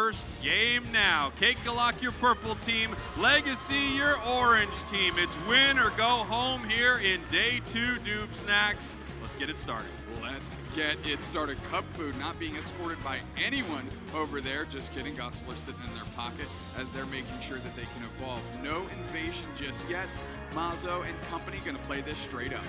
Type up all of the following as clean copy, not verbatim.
first game now. CAKEKALOK, your purple team. Legacy, your orange team. It's win or go home here in day 2 Doob Snacks. Let's get it started. Let's get it started. Cup food not being escorted by anyone over there. Just kidding. Gospeler's sitting in their pocket as they're making sure that they can evolve. No invasion just yet. Mazo and company going to play this straight up.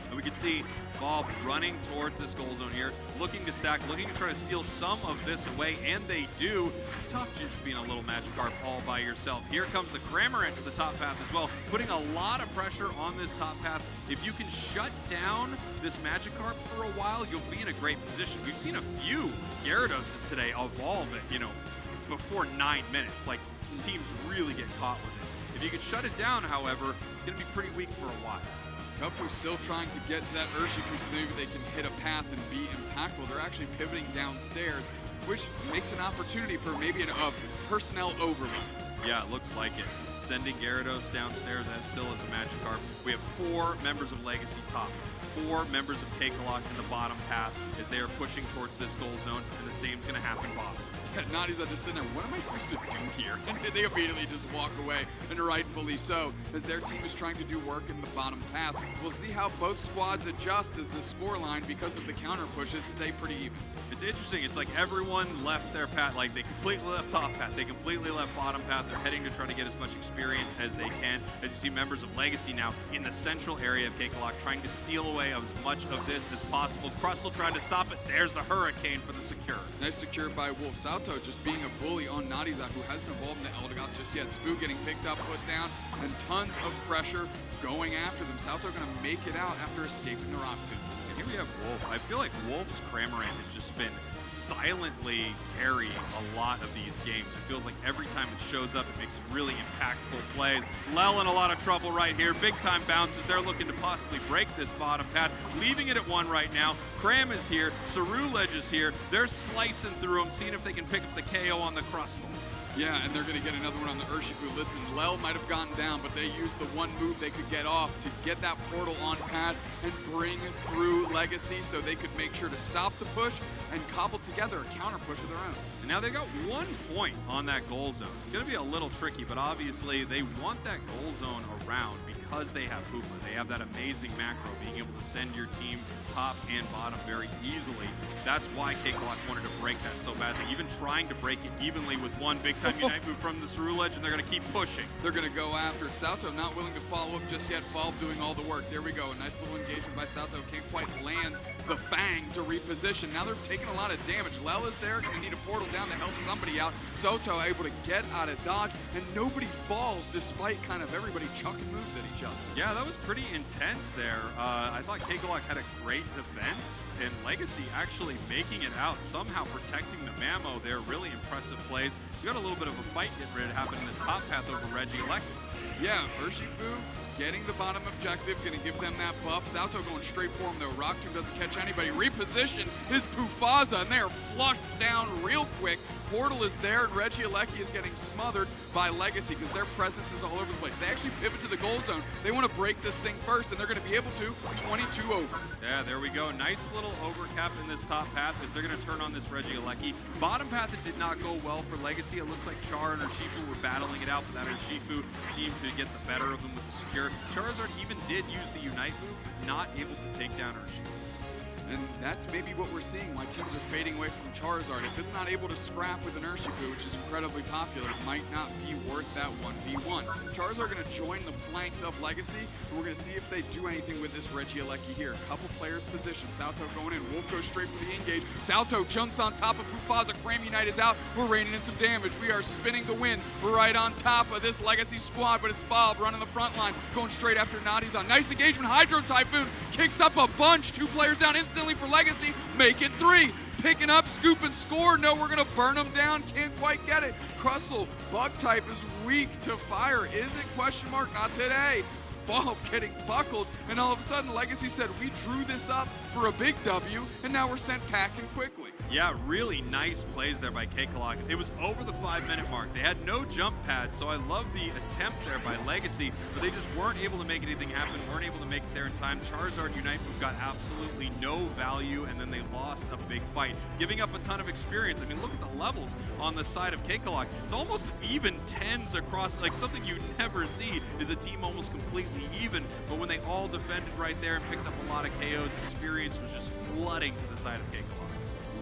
And we can see Bob running towards this goal zone here, looking to stack, looking to try to steal some of this away, and they do. It's tough just being a little Magikarp all by yourself. Here comes the Cramorant to the top path as well, putting a lot of pressure on this top path. If you can shut down this Magikarp for a while, you'll be in a great position. We've seen a few Gyarados today evolve at, before 9 minutes. Like, teams really get caught with it. If you can shut it down, however, it's going to be pretty weak for a while. Cupfood's still trying to get to that Urshifu so maybe they can hit a path and be impactful. They're actually pivoting downstairs, which makes an opportunity for maybe a personnel overload. Yeah, it looks like it. Sending Gyarados downstairs as still as a Magikarp. We have 4 members of Legacy top, 4 members of CAKEKALOK in the bottom path as they are pushing towards this goal zone, and the same's going to happen bottom. Nadi's just sitting there, what am I supposed to do here? And they immediately just walk away, and rightfully so, as their team is trying to do work in the bottom path. We'll see how both squads adjust as the scoreline, because of the counter pushes, stay pretty even. It's interesting. It's like everyone left their path. Like, they completely left top path. They completely left bottom path. They're heading to try to get as much experience as they can. As you see members of Legacy now in the central area of CAKEKALOK trying to steal away as much of this as possible. Crustle trying to stop it. There's the Hurricane for the secure. Nice secure by Wolf. Salto just being a bully on Nadiza, who hasn't evolved into Eldegoss just yet. Spook getting picked up, put down, and tons of pressure going after them. Salto going to make it out after escaping the Rock Tomb. Here we have Wolf. I feel like Wolf's Cramorant has just been silently carrying a lot of these games. It feels like every time it shows up, it makes really impactful plays. Lel in a lot of trouble right here. Big time bounces. They're looking to possibly break this bottom path, leaving it at 1 right now. Cram is here. Ceruledge is here. They're slicing through them, seeing if they can pick up the KO on the Crustle. Yeah, and they're going to get another one on the Urshifu. Listen, Lel might have gotten down, but they used the one move they could get off to get that portal on pad and bring through Legacy so they could make sure to stop the push and cobble together a counter push of their own. And now they got 1 point on that goal zone. It's going to be a little tricky, but obviously they want that goal zone around because they have Hooper. They have that amazing macro, being able to send your team top and bottom very easily. That's why CAKEKALOK wanted to break that so badly, even trying to break it evenly with 1 big-time Unite move from the Ceruledge, and they're going to keep pushing. They're going to go after it. Salto not willing to follow up just yet. Falb doing all the work. There we go. A nice little engagement by Salto. Can't quite land the Fang to reposition. Now they're taking a lot of damage. Lel is there. Going to need a portal down to help somebody out. Soto able to get out of dodge, and nobody falls despite kind of everybody chucking moves at each other. Yeah, that was pretty intense there. I thought CAKEKALOK had a great defense, and Legacy actually making it out, somehow protecting the Mamo there. Really impressive plays. You got a little bit of a fight getting ready to happen in this top path over Regieleki. Yeah, Urshifu getting the bottom objective, going to give them that buff. Salto going straight for him, though. Rock Tomb doesn't catch anybody. Reposition his Pufaza, and they are flushed down real quick. Portal is there, and Regieleki is getting smothered by Legacy because their presence is all over the place. They actually pivot to the goal zone. They want to break this thing first, and they're going to be able to. 22 over. Yeah, there we go. Nice little overcap in this top path as they're going to turn on this Regieleki. Bottom path, it did not go well for Legacy. It looks like Char and Urshifu were battling it out, but that Urshifu seemed to get the better of them with the secure. Charizard even did use the Unite move, but not able to take down Urshifu. And that's maybe what we're seeing, why teams are fading away from Charizard. If it's not able to scrap with an Urshifu, which is incredibly popular, it might not be worth that 1v1. Charizard going to join the flanks of Legacy, and we're going to see if they do anything with this Regieleki here. Couple players positioned. Salto going in. Wolf goes straight for the engage. Salto jumps on top of Pufaza. Cram Unite is out. We're raining in some damage. We are spinning the win. We're right on top of this Legacy squad, but it's Falb running the front line, going straight after Nadiza. Nice engagement. Hydro Typhoon kicks up a bunch. 2 players down instantly for Legacy, make it 3. Picking up, scoop, and score. No, we're going to burn them down. Can't quite get it. Crustle, bug type, is weak to fire. Is it? Question mark. Not today. Falb getting buckled, and all of a sudden Legacy said, we drew this up for a big W, and now we're sent packing quickly. Yeah, really nice plays there by CAKEKALOK. It was over the 5-minute mark. They had no jump pads, so I love the attempt there by Legacy, but they just weren't able to make anything happen, weren't able to make it there in time. Charizard Unite move got absolutely no value, and then they lost a big fight, giving up a ton of experience. I mean, look at the levels on the side of CAKEKALOK. It's almost even 10s across, like something you never see is a team almost completely even, but when they all defended right there and picked up a lot of KOs, experience was just flooding to the side of CAKEKALOK.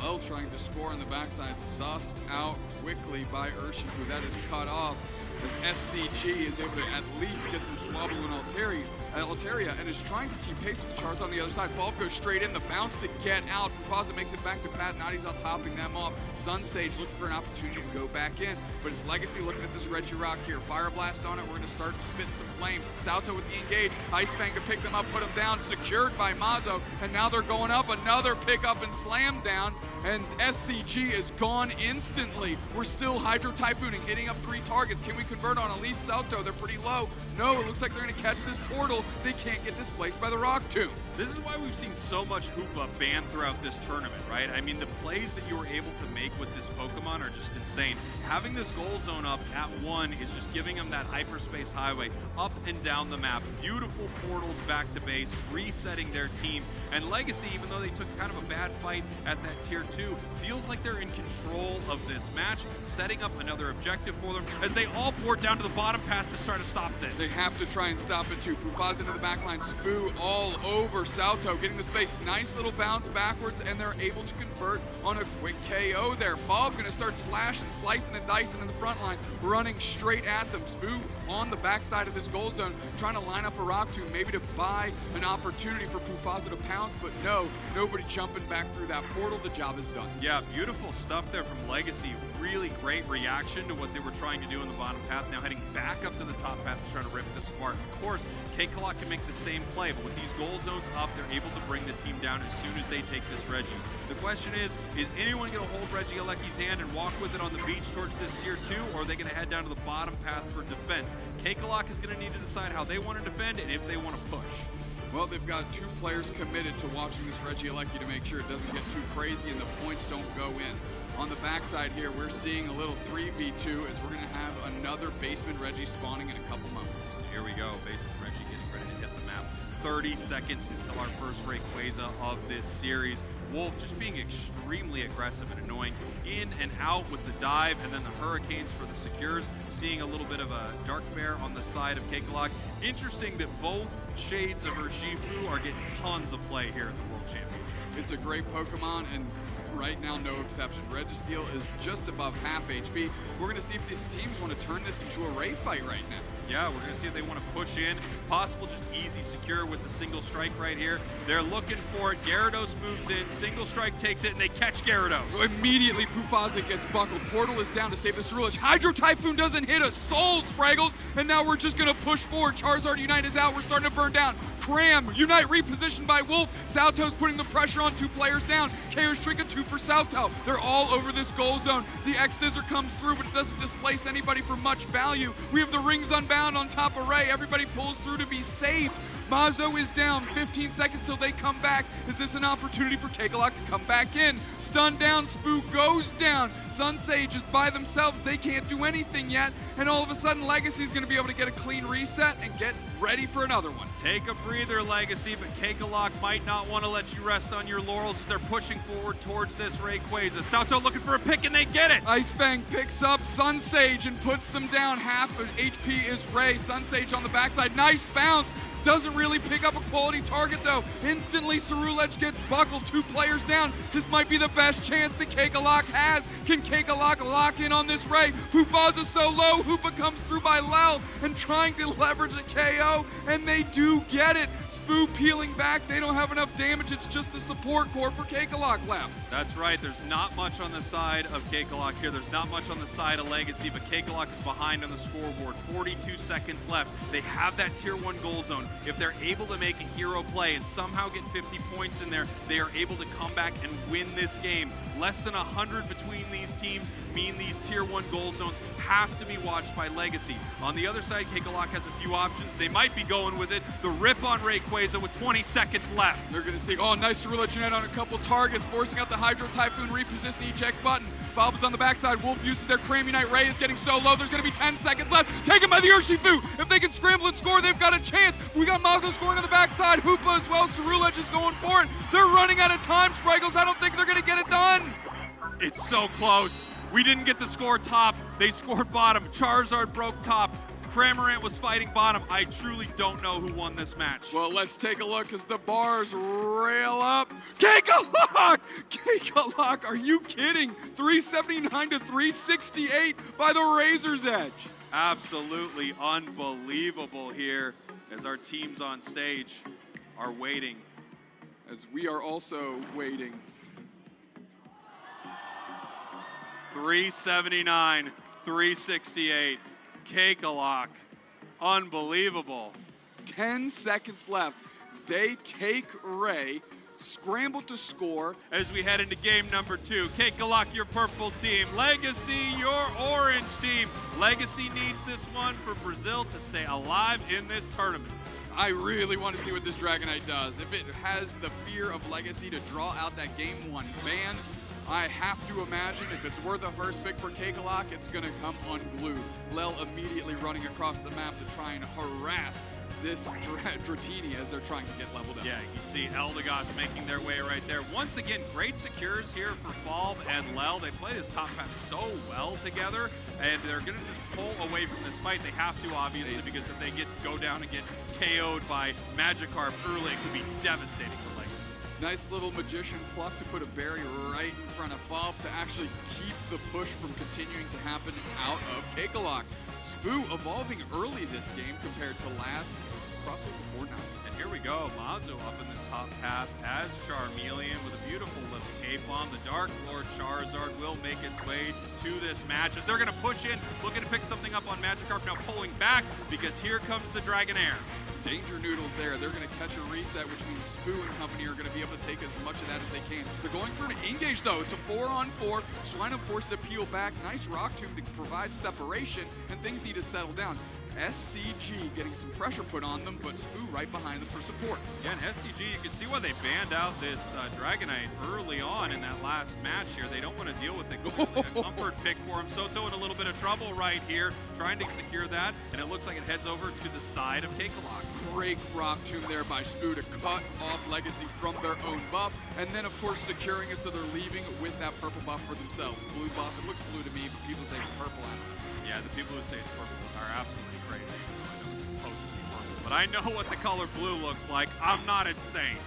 Lel trying to score on the backside, sussed out quickly by Urshifu. That is cut off as SCG is able to at least get some swabble in Altaria and is trying to keep pace with the Charizard on the other side. Falv goes straight in, the bounce to get out. Mufasa makes it back to Pat. Nadi's out topping them off. Sunsage looking for an opportunity to go back in, but it's Legacy looking at this Regirock here. Fire Blast on it, we're gonna start spitting some flames. Salto with the engage, Ice Fang to pick them up, put them down, secured by Mazo, and now they're going up, another pickup and slam down, and SCG is gone instantly. We're still Hydro Typhooning, hitting up 3 targets. Can we convert on Elise Salto? They're pretty low. No, it looks like they're gonna catch this portal. They can't get displaced by the Rock Tomb. This is why we've seen so much Hoopa banned throughout this tournament, right? I mean, the plays that you were able to make with this Pokemon are just insane. Having this goal zone up at 1 is just giving them that hyperspace highway up and down the map. Beautiful portals back to base, resetting their team. And Legacy, even though they took kind of a bad fight at that tier 2, feels like they're in control of this match, setting up another objective for them as they all pour down to the bottom path to try to stop this. They have to try and stop it too. Pufaz into the backline, Spoo all over Salto, getting the space. Nice little bounce backwards, and they're able to convert on a quick KO there. Bob gonna start slashing, slicing and dicing in the front line, running straight at them. Spoo on the backside of this goal zone, trying to line up a Rock Tomb, maybe to buy an opportunity for Pufaz to pounce, but no, nobody jumping back through that portal. The job is done. Yeah, beautiful stuff there from Legacy. Really great reaction to what they were trying to do in the bottom path. Now heading back up to the top path to try to rip this apart. Of course, CAKEKALOK can make the same play, but with these goal zones up, they're able to bring the team down as soon as they take this Reggie. The question is anyone going to hold Regieleki's hand and walk with it on the beach towards this tier 2, or are they going to head down to the bottom path for defense? CAKEKALOK is going to need to decide how they want to defend and if they want to push. Well, they've got 2 players committed to watching this Regieleki to make sure it doesn't get too crazy and the points don't go in. On the backside here, we're seeing a little 3v2 as we're going to have another Basement Reggie spawning in a couple moments. Here we go, Basement Reggie getting ready to hit the map. 30 seconds until our first Rayquaza of this series. Wolf just being extremely aggressive and annoying in and out with the dive, and then the Hurricanes for the secures. Seeing a little bit of a Dark Bear on the side of CAKEKALOK. Interesting that both shades of Urshifu are getting tons of play here in the World Championship. It's a great Pokemon, and right now, no exception. Registeel is just above half HP. We're going to see if these teams want to turn this into a Ray fight right now. Yeah, we're going to see if they want to push in. Possible just easy secure with the single strike right here. They're looking for it. Gyarados moves in. Single strike takes it, and they catch Gyarados. Immediately, Pufasa gets buckled. Portal is down to save the Ceruledge. Hydro Typhoon doesn't hit us. Soul Spraggles, and now we're just going to push forward. Charizard Unite is out. We're starting to burn down. Cram, Unite repositioned by Wolf. Salto's putting the pressure on 2 players down. KO's Trinket 2 for Salto. They're all over this goal zone. The X Scissor comes through, but it doesn't displace anybody for much value. We have the rings unbound on top of Ray. Everybody pulls through to be safe. Mazo is down. 15 seconds till they come back. Is this an opportunity for CAKEKALOK to come back in? Stun down, Spoo goes down. Sunsage is by themselves. They can't do anything yet. And all of a sudden, Legacy's going to be able to get a clean reset and get ready for another one. Take a breather, Legacy, but CAKEKALOK might not want to let you rest on your laurels as they're pushing forward towards this Rayquaza. Salto looking for a pick, and they get it! Ice Fang picks up Sunsage and puts them down. Half of HP is Ray. Sunsage on the backside. Nice bounce. Doesn't really pick up a quality target though. Instantly, Ceruledge gets buckled. 2 players down. This might be the best chance that CAKEKALOK has. Can CAKEKALOK lock in on this Ray? Hufaza's so low. Hoopa comes through by Lel and trying to leverage a KO, and they do get it. Spoo peeling back. They don't have enough damage. It's just the support core for CAKEKALOK left. That's right. There's not much on the side of CAKEKALOK here. There's not much on the side of Legacy, but CAKEKALOK is behind on the scoreboard. 42 seconds left. They have that tier 1 goal zone. if they're able to make a hero play and somehow get 50 points in there, they are able to come back and win this game. Less than 100 between these teams mean these tier 1 goal zones have to be watched by Legacy. On the other side, CAKEKALOK has a few options. They might be going with it. The rip on Rayquaza with 20 seconds left. They're going to see, oh, nice Cerula Jeanette on a couple targets, forcing out the Hydro Typhoon, reposition the eject button. Valve's on the backside. Wolf uses their Crammy Knight. Ray is getting so low. There's going to be 10 seconds left. Taken by the Urshifu. If they can scramble and score, they've got a chance. We got Mazo scoring on the backside. Hoopa as well. Cerula just going for it. They're running out of time, Spriggles. I don't think they're going to get it done. It's so close. We didn't get the score top. They scored bottom. Charizard broke top. Cramorant was fighting bottom. I truly don't know who won this match. Well, let's take a look as the bars rail up. CAKEKALOK! CAKEKALOK, are you kidding? 379 to 368 by the Razor's Edge. Absolutely unbelievable here as our teams on stage are waiting. As we are also waiting. 379, 368. CAKEKALOK. Unbelievable. 10 seconds left. They take Ray, scramble to score. As we head into game number 2, CAKEKALOK, your purple team. Legacy, your orange team. Legacy needs this one for Brazil to stay alive in this tournament. I really want to see what this Dragonite does. If it has the fear of Legacy to draw out that game 1 ban, I have to imagine if it's worth a first pick for CAKEKALOK, it's going to come unglued. Lel immediately running across the map to try and harass this Dratini as they're trying to get leveled up. Yeah, you see Eldegoss making their way right there. Once again, great secures here for Falv and Lel. They play this top path so well together, and they're going to just pull away from this fight. They have to, obviously, because if they go down and get KO'd by Magikarp early, it could be devastating for Legacy. Nice little Magician pluck to put a berry right in front of Falv to actually keep the push from continuing to happen out of CAKEKALOK. Spoo evolving early this game compared to last. Crossover before now. And here we go, Mazu up in this top path as Charmeleon with a beautiful little cape on. The Dark Lord Charizard will make its way to this match as they're going to push in, looking to pick something up on Magikarp, now pulling back because here comes the Dragonair. Danger Noodles there. They're going to catch a reset, which means Spoo and company are going to be able to take as much of that as they can. They're going for an engage, though. It's a 4-on-4. Swinub forced to peel back. Nice Rock Tomb to provide separation, and things need to settle down. SCG getting some pressure put on them, but Spoo right behind them for support. Yeah, and SCG, you can see why they banned out this Dragonite early on in that last match here. They don't want to deal with it. A comfort pick for him. Soto in a little bit of trouble right here, trying to secure that, and it looks like it heads over to the side of CAKEKALOK. Great Rock Tomb there by Spoo to cut off Legacy from their own buff, and then of course securing it so they're leaving with that purple buff for themselves. Blue buff, it looks blue to me, but people say it's purple. Yeah, the people who say it's purple are absolutely crazy. It's supposed to be purple, but I know what the color blue looks like. I'm not insane.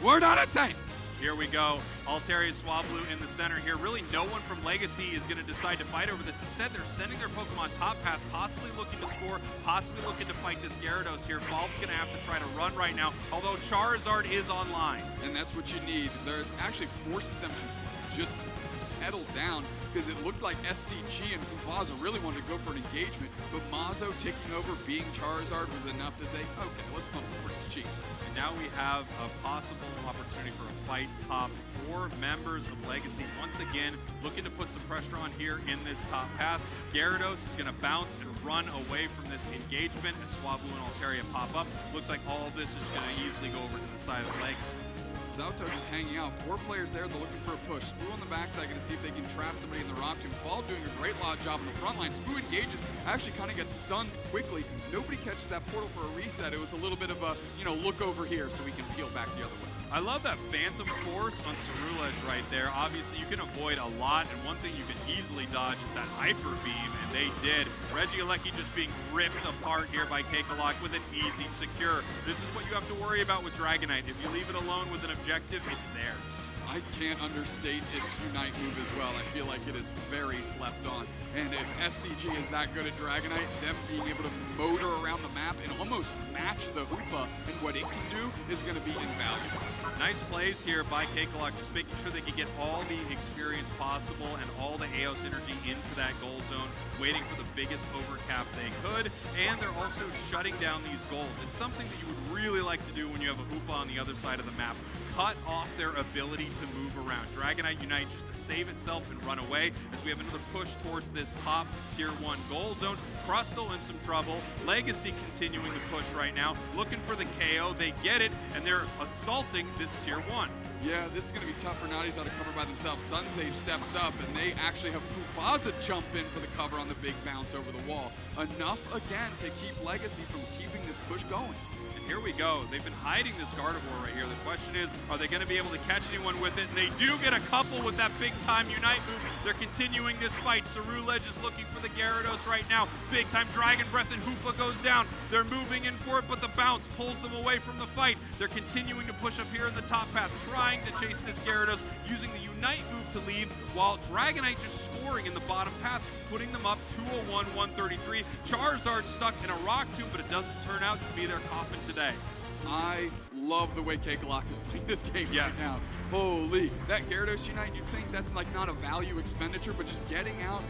We're not insane! Here we go. Altaria Swablu in the center here. Really no one from Legacy is going to decide to fight over this. Instead, they're sending their Pokemon top path, possibly looking to score, possibly looking to fight this Gyarados here. Falv's going to have to try to run right now, although Charizard is online. And that's what you need. That actually forces them to just settle down, because it looked like SCG and Fufaza really wanted to go for an engagement, but Mazo taking over being Charizard was enough to say, okay, let's pump the brakes cheap. And now we have a possible opportunity for a fight top 4 members of Legacy. Once again, looking to put some pressure on here in this top path. Gyarados is going to bounce and run away from this engagement as Swablu and Altaria pop up. Looks like all of this is going to easily go over to the side of Legacy. Zauto just hanging out. 4 players there. They're looking for a push. Spoo on the backside, going to see if they can trap somebody in the Rock Tomb. Fall doing a great lot job on the front line. Spoo engages. Actually kind of gets stunned quickly. Nobody catches that portal for a reset. It was a little bit of a, look over here so we can peel back the other way. I love that Phantom Force on Cerula right there. Obviously, you can avoid a lot, and one thing you can easily dodge is that Hyper Beam, and they did. Regieleki just being ripped apart here by CAKEKALOK with an easy secure. This is what you have to worry about with Dragonite. If you leave it alone with an objective, it's theirs. I can't understate its Unite move as well. I feel like it is very slept on. And if SCG is that good at Dragonite, them being able to motor around the map and almost match the Hoopa and what it can do is going to be invaluable. Nice plays here by CAKEKALOK, just making sure they can get all the experience possible and all the AO synergy into that goal zone, waiting for the biggest overcap they could, and they're also shutting down these goals. It's something that you would really like to do when you have a Hoopa on the other side of the map. Cut off their ability to move around. Dragonite Unite just to save itself and run away as we have another push towards this top tier 1 goal zone. Crustal in some trouble. Legacy continuing the push right now, looking for the KO. They get it, and they're assaulting this tier 1. Yeah, this is going to be tough for Naughty's to cover by themselves. Sunsage steps up, and they actually have Mufasa jump in for the cover on the big bounce over the wall. Enough, again, to keep Legacy from keeping this push going. Here we go. They've been hiding this Gardevoir right here. The question is, are they going to be able to catch anyone with it? And they do get a couple with that big-time Unite move. They're continuing this fight. Ceruledge is looking for the Gyarados right now. Big-time Dragon Breath and Hoopa goes down. They're moving in for it, but the bounce pulls them away from the fight. They're continuing to push up here in the top path, trying to chase this Gyarados, using the Unite move to leave, while Dragonite just scoring in the bottom path, putting them up 201, 133. Charizard stuck in a rock tomb, but it doesn't turn out to be their coffin today. I love the way CAKEKALOK is playing this game right now. Holy, that Gyarados Unite, you'd think that's like not a value expenditure, but just getting out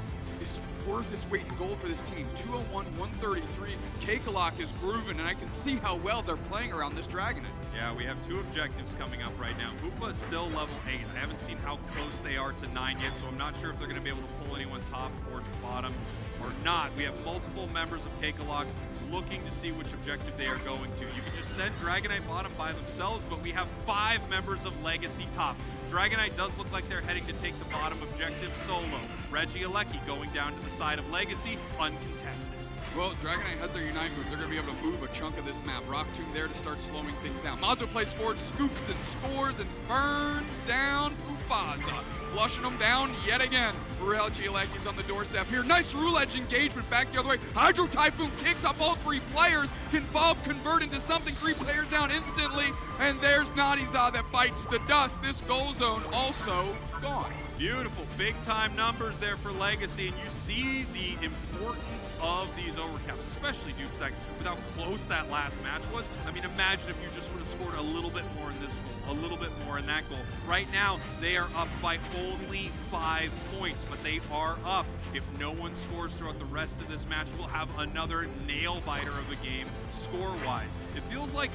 is worth its weight in gold for this team. 201, 133. CAKEKALOK is grooving, and I can see how well they're playing around this Dragonite. Yeah, we have 2 objectives coming up right now. Hoopa is still level 8. I haven't seen how close they are to 9 yet, so I'm not sure if they're going to be able to pull anyone top or bottom or not. We have multiple members of CAKEKALOK looking to see which objective they are going to. You can just send Dragonite bottom by themselves, but we have 5 members of Legacy top. Dragonite does look like they're heading to take the bottom objective solo. Regieleki going down to the side of Legacy, uncontested. Well, Dragonite has their Unite move. They're going to be able to move a chunk of this map. Rock Tomb there to start slowing things down. Mazo plays forward, scoops and scores and burns down Mufasa. Flushing them down yet again. Regieleki's on the doorstep here. Nice Ceruledge engagement back the other way. Hydro Typhoon kicks up all 3 players. Can Fob convert into something? 3 players down instantly. And there's Nadiza that bites the dust. This goal zone also gone. Beautiful, big-time numbers there for Legacy, and you see the importance of these overcaps, especially Doomstacks, with how close that last match was. I mean, imagine if you just would have scored a little bit more in this goal, a little bit more in that goal. Right now, they are up by only 5 points, but they are up. If no one scores throughout the rest of this match, we'll have another nail-biter of a game score-wise. It feels like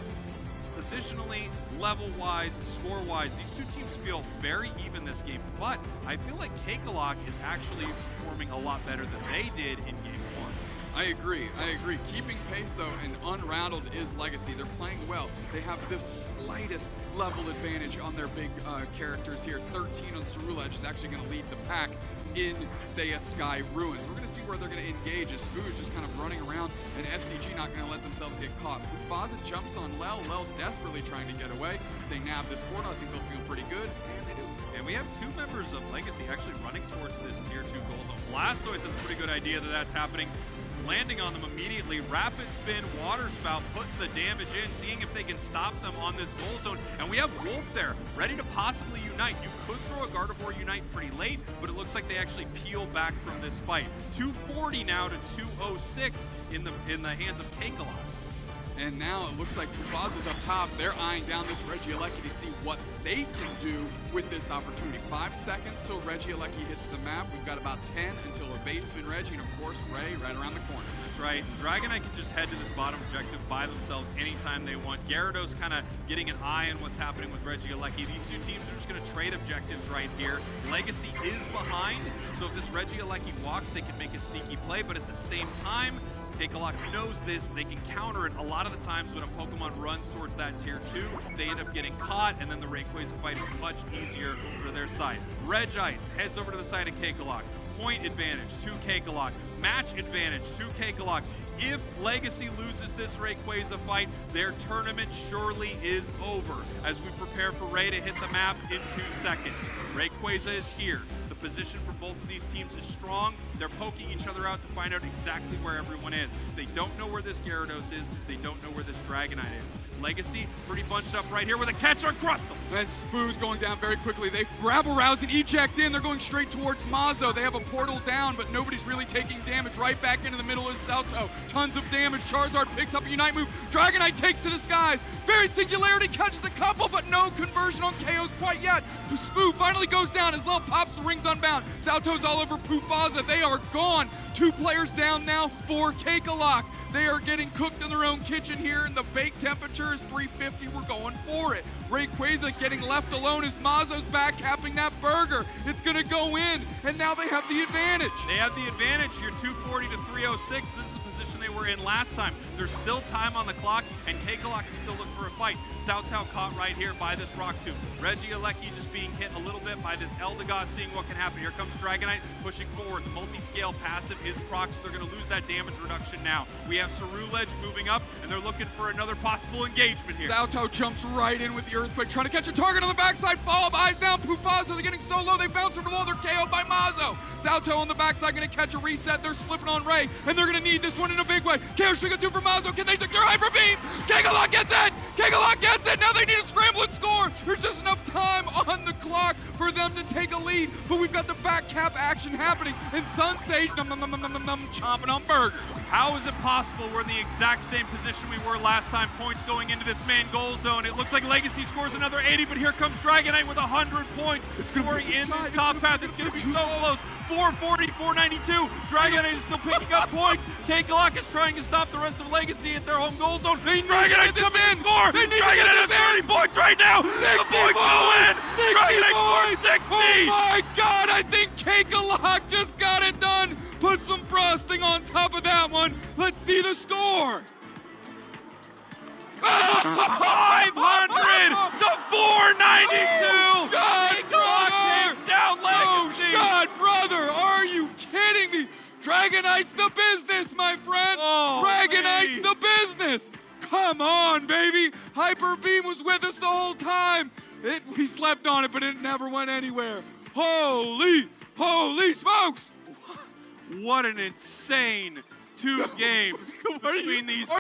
positionally, level-wise, score-wise, these 2 teams feel very even this game, but I feel like CAKEKALOK is actually performing a lot better than they did in Game 1. I agree. Keeping pace, though, and unrattled is Legacy. They're playing well. They have the slightest level advantage on their big characters here. 13 on Ceruledge is actually going to lead the pack in Thea Sky Ruins. We're going to see where they're going to engage as Spoo is just kind of running around and SCG not going to let themselves get caught. Mufasa jumps on Lel. Lel desperately trying to get away. If they nab this portal, I think they'll feel pretty good, and they do. And we have 2 members of Legacy actually running towards this tier 2 goal zone. Blastoise has a pretty good idea that that's happening. Landing on them immediately. Rapid Spin, Water Spout, putting the damage in, seeing if they can stop them on this goal zone. And we have Wolf there, ready to possibly Unite. You could throw a Gardevoir Unite pretty late, but it looks like they actually peel back from this fight. 240 now to 206 in the hands of CAKEKALOK. And now it looks like Mufasa's up top. They're eyeing down this Regieleki to see what they can do with this opportunity. 5 seconds till Regieleki hits the map. We've got about 10 until a Baseman Reggie, and of course Ray right around the corner. That's right. Dragonite can just head to this bottom objective by themselves anytime they want. Gyarados kind of getting an eye on what's happening with Regieleki. These 2 teams are just going to trade objectives right here. Legacy is behind, so if this Regieleki walks, they can make a sneaky play, but at the same time, CAKEKALOK knows this. They can counter it. A lot of the times when a Pokemon runs towards that tier 2, they end up getting caught, and then the Rayquaza fight is much easier for their side. Regice heads over to the side of CAKEKALOK. Point advantage to CAKEKALOK. Match advantage to CAKEKALOK. If Legacy loses this Rayquaza fight, their tournament surely is over as we prepare for Ray to hit the map in 2 seconds. Rayquaza is here. The position for both of these teams is strong. They're poking each other out to find out exactly where everyone is. They don't know where this Gyarados is. They don't know where this Dragonite is. Legacy pretty bunched up right here with a catch on Crustle. And Spoo's going down very quickly. They rabble rouse and eject in. They're going straight towards Mazo. They have a portal down, but nobody's really taking damage. Right back into the middle is Salto. Tons of damage. Charizard picks up a Unite move. Dragonite takes to the skies. Very Singularity catches a couple, but no conversion on KOs quite yet. Spoo finally goes down as Lil pops the rings unbound. Salto's all over Pufaza. They are gone. 2 players down now for CAKEKALOK. They are getting cooked in their own kitchen here, and the bake temperature is 350. We're going for it. Rayquaza getting left alone as Mazo's back capping that burger. It's going to go in, and now they have the advantage. They have the advantage here, 240 to 306. This is the position they were in last time. There's still time on the clock, and CAKEKALOK is still looking for a fight. Sautau caught right here by this Rock Tomb. Regieleki just being hit a little bit by this Eldegoss, seeing what can happen. Here comes Dragonite pushing forward. Multi-scale passive is proc, so they're going to lose that damage reduction now. We have Cerulege moving up, and they're looking for another possible engagement here. Sautau jumps right in with the Earthquake, trying to catch a target on the backside. Follow up, eyes down. Pufaza, they're getting so low, they bounce from the wall. They're KO'd by Mazo. Sautau on the backside going to catch a reset. They're flipping on Ray, and they're going to need this one in a big way. KO Suga 2 for Mazo. Can they secure Hyper Beam? CAKEKALOK gets it! CAKEKALOK gets it! Now they need a scramble and score! There's just enough time on the clock for them to take a lead, but we've got the back cap action happening, and Sunsage chomping on burgers. How is it possible we're in the exact same position we were last time? Points going into this main goal zone. It looks like Legacy scores another 80, but here comes Dragonite with 100 points. It's scoring in this top path. It's going to be so close. 440, 492. Dragonite is still picking up points. CAKEKALOK is trying to stop the rest of Legacy at their home goal zone. Dragonite's coming in. They need Dragonite has 30 points right now. The points will win. Dragonite scored 60. Oh my God, I think CAKEKALOK just got it done. Put some frosting on top of that one. Let's see the score. 500 to 492. CAKEKALOK takes down Legacy. Oh, brother, are you kidding me? Dragonite's the business, my friend. Dragonite's the business. Come on, baby. Hyper Beam was with us the whole time. We slept on it, but it never went anywhere. Holy smokes. What an insane 2 games between these